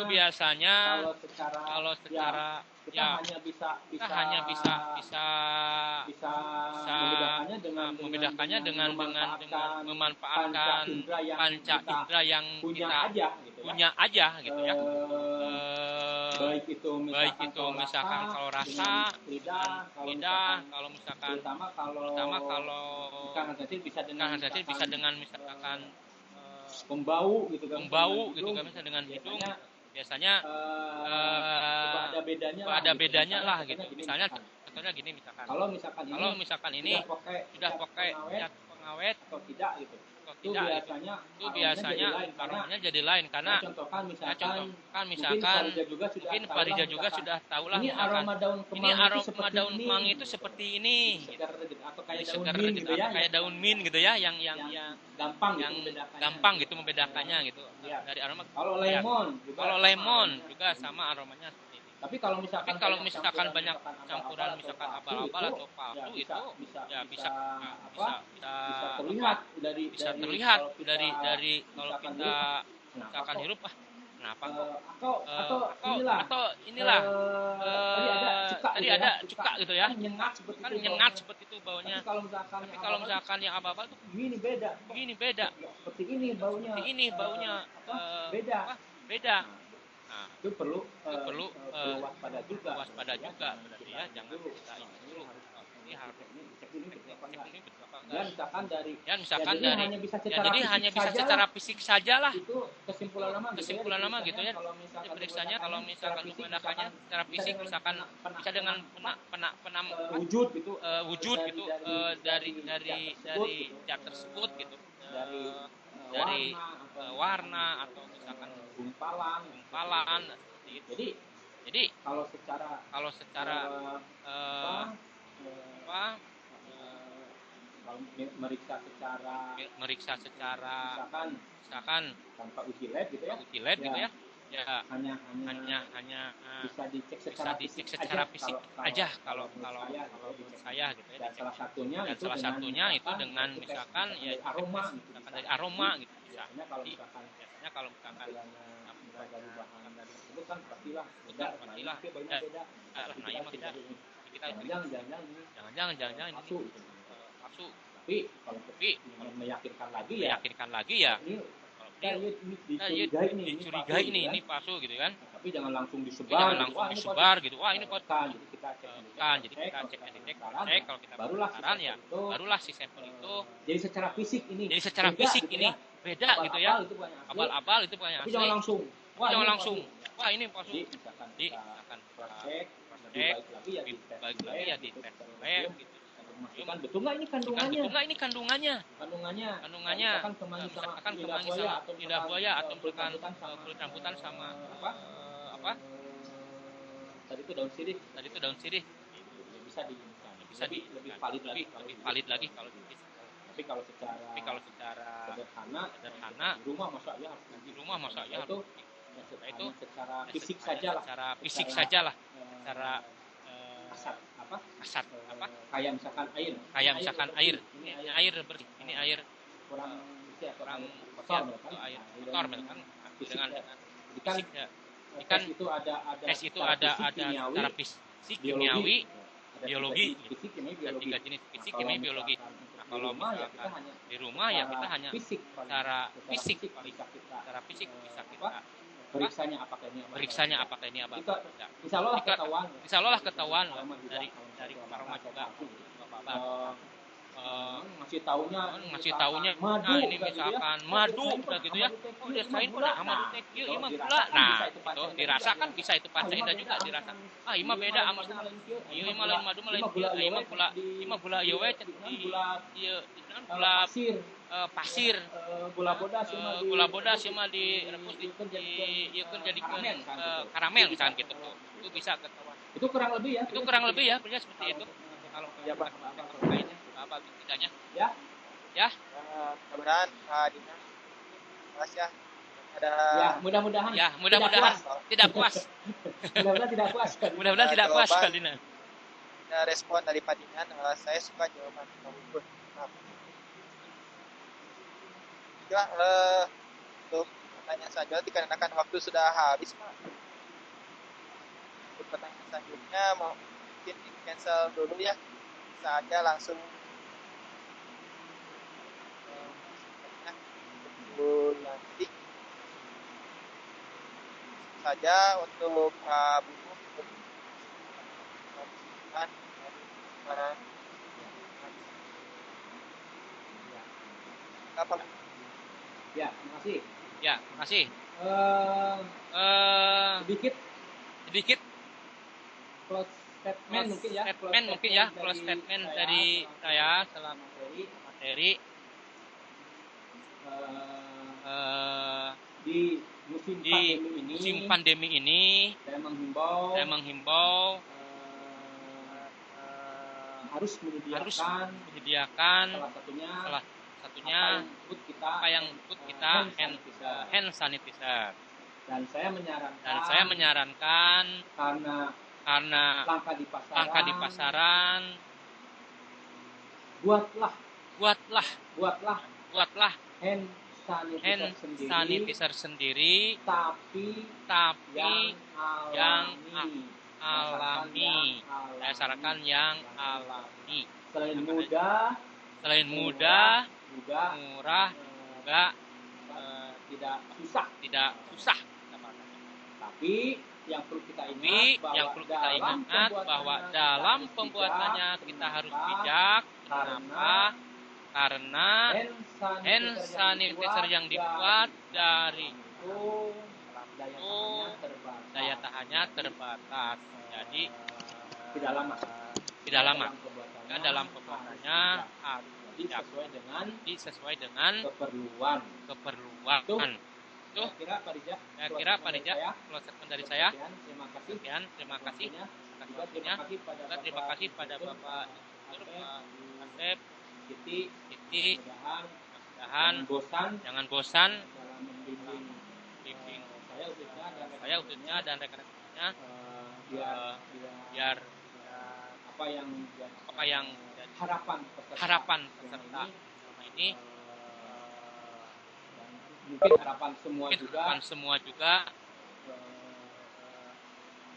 biasanya kalau secara kita hanya bisa membedakannya dengan memanfaatkan panca indera yang kita punya aja gitu ya. Baik itu misalkan kalau rasa, lidah, kalau misalkan terutama kalau bisa dengan misalkan pembau gitu kan misalnya dengan hidung biasanya ada bedanya lah gitu. Misalnya contohnya gini, kalau misalkan ini sudah pakai minyak pengawet atau tidak gitu, itu biasanya aromanya jadi lain karena contohkan misalkan mungkin Pak Rija juga sudah tahu lah, ini aroma daun kemangi itu seperti ini, segar gitu, kayak daun mint gitu ya, yang gampang gitu membedakannya gitu dari aroma. Kalau lemon juga sama aromanya seperti ini. Tapi kalau misalkan banyak campuran misalkan abal-abal atau palsu itu ya bisa terlihat dari kalau kita misalkan hirup kenapa kok atau inilah tadi ada cuka gitu ya, kan nyengat seperti itu baunya. Tapi kalau misalkan yang abal-abal tuh begini beda seperti ini baunya beda. Nah, itu perlu waspada juga berarti ya, jangan kita ini dulu. Ini harus cek ini misalkan dari jadi hanya bisa secara fisik saja lah. Itu kesimpulan nama gitu ya. Diperiksanya kalau misalkan membedakannya secara fisik, misalkan bisa dengan wujud gitu dari zat tersebut gitu. Dari warna atau misalkan gumpalan seperti itu. Jadi kalau secara meriksa secara misalkan tanpa uji lab gitu ya, ya hanya bisa dicek secara fisik aja kalau saya gitu ya. Dan salah satunya itu dengan misalkan ya dari aroma gitu. Biasanya kalau misalkan dari bahan tersebut kan pastilah beda. Nah, iya tidak. Kita jangan ini palsu. Tapi kalau meyakinkan lagi ya dicurigai ini palsu gitu kan. Tapi jangan langsung disebar gitu. Wah, ini palsu. Jadi kita cek kalau kita penasaran ya barulah si sampel itu jadi secara fisik ini beda gitu ya. Abal-abal itu bukan asli. Jangan langsung. Wah, ini palsu. Jadi akan cek lebih baik lagi ya di tes lab gitu. Kan betul nggak ini kandungannya? Misalkan kemangi sama lidah buaya atau misalkan kulit rambutan sama apa? Tadi itu daun sirih. Bisa lebih valid lagi kalau gitu. Tapi kalau secara sederhana di rumah masa ya itu secara fisik saja lah. Secara asat kayak misalkan air ini air kurang kotor misalkan dengan fisik ya. Kan tes itu ada secara fisik, kimiawi, biologi, dan 3 jenis fisik, kimia, biologi. Nah, kalau misalkan di rumah ya kita hanya secara fisik bisa kita periksanya apakah ini abal-abal. Insya Allah ketahuan dari aroma juga. ngasih taunya nah ini misalkan madu udah gitu ya, oh desain pada amadu teh kieu ieu mah gula. Nah, itu dirasakan bisa itu Pak Saida juga dirasa. Ah, ieu mah beda sama ieu mah lain madu mah lain kieu, ieu mah gula ieu we ieu gula pasir. Gula bodas ieu mah direbus ieukeun jadikeun karamel misalkan gitu tuh. Itu bisa ketahuan. Itu kurang lebih ya. Itu kurang lebih ya, punya seperti itu. Kalau Ya, Pak. lainnya apa tidaknya? Ya. Ya. Mudah-mudahan Pak Dina puas ya. Ada Mudah-mudahan. Ya, mudah-mudahan tidak puas. Mudah-mudahan tidak puas. Mudah-mudahan tidak puas Pak Dina. Ada respon dari Pak Dinan, saya suka jawaban Pak Bubun. Baiklah, untuk pertanyaan selanjutnya dikarenakan waktu sudah habis, Pak. Untuk pertanyaan selanjutnya mungkin di cancel dulu ya. Bisa aja langsung nanti saja untuk Pak Bubun apa? Ya, terima kasih. Ya, terima kasih. Sedikit close statement mungkin ya. Close statement dari saya selaku materi di musim pandemi ini saya menghimbau harus menyediakan salah satunya apa yang ikut kita hand sanitizer. Dan saya menyarankan karena langka di pasaran buatlah hand sanitizer sendiri tapi yang alami. Saya sarankan yang alami. Selain mudah, murah, juga tidak susah. Tapi yang perlu kita ingat bahwa dalam pembuatannya kita harus bijak. Kenapa? Karena hand sanitizer yang dibuat dari itu daya tahannya terbatas. Jadi tidak lama. Dan dalam pembuatannya harus disesuai dengan keperluan. Tuh, kira Pak Rija, close statement dari saya. Terima kasih. Terima kasih pada Bapak Asep, Titi. Mudah-mudahan jangan bosan bimbing saya khususnya dan rekan-rekannya biar apa yang harapan peserta selama ini mungkin harapan semua juga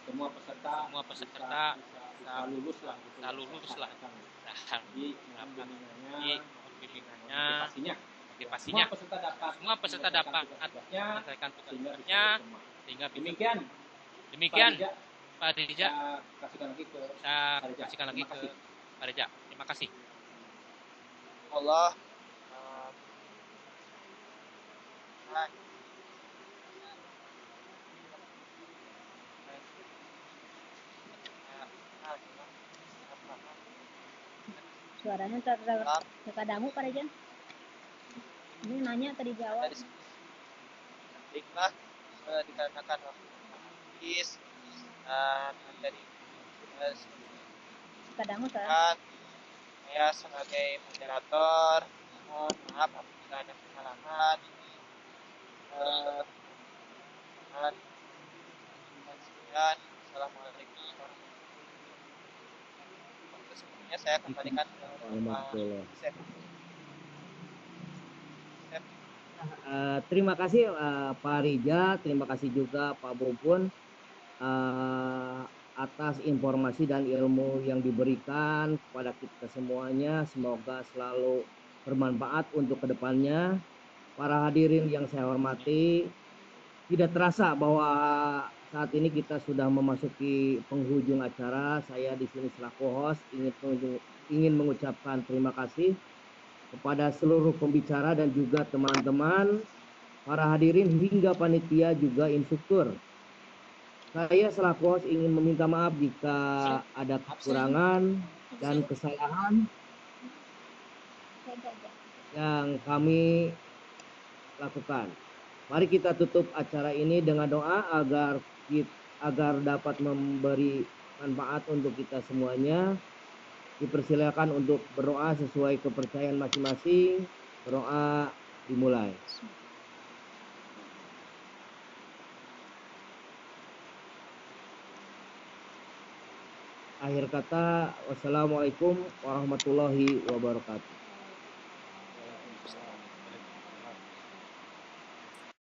semua peserta bisa lulus lah di bimbingannya motivasinya semua peserta dapat menyelesaikan tugasnya sehingga demikian Pak Rija. Saya kasihkan lagi ke Pak Rija. Terima kasih. Allah suaranya terkadang Pak Rija. Ini nanya tadi jawab. Baiklah, dikarenakan waktu habis dan dari terkadang saya sebagai moderator mohon maaf apabila ada kesalahan. Dan sekian. Assalamualaikum warahmatullahi wabarakatuh. Sebelumnya saya kembalikan ke Pak Asep. Terima kasih Pak Rija, terima kasih juga Pak Bubun atas informasi dan ilmu yang diberikan kepada kita semuanya. Semoga selalu bermanfaat untuk kedepannya. Para hadirin yang saya hormati, tidak terasa bahwa saat ini kita sudah memasuki penghujung acara. Saya di sini selaku host ingin ingin mengucapkan terima kasih kepada seluruh pembicara dan juga teman-teman, para hadirin hingga panitia juga instruktur. Saya selaku host ingin meminta maaf jika ada kekurangan dan kesalahan yang kami lakukan. Mari kita tutup acara ini dengan doa agar dapat memberi manfaat untuk kita semuanya. Dipersilakan untuk berdoa sesuai kepercayaan masing-masing. Berdoa dimulai. Akhir kata, wassalamualaikum warahmatullahi wabarakatuh.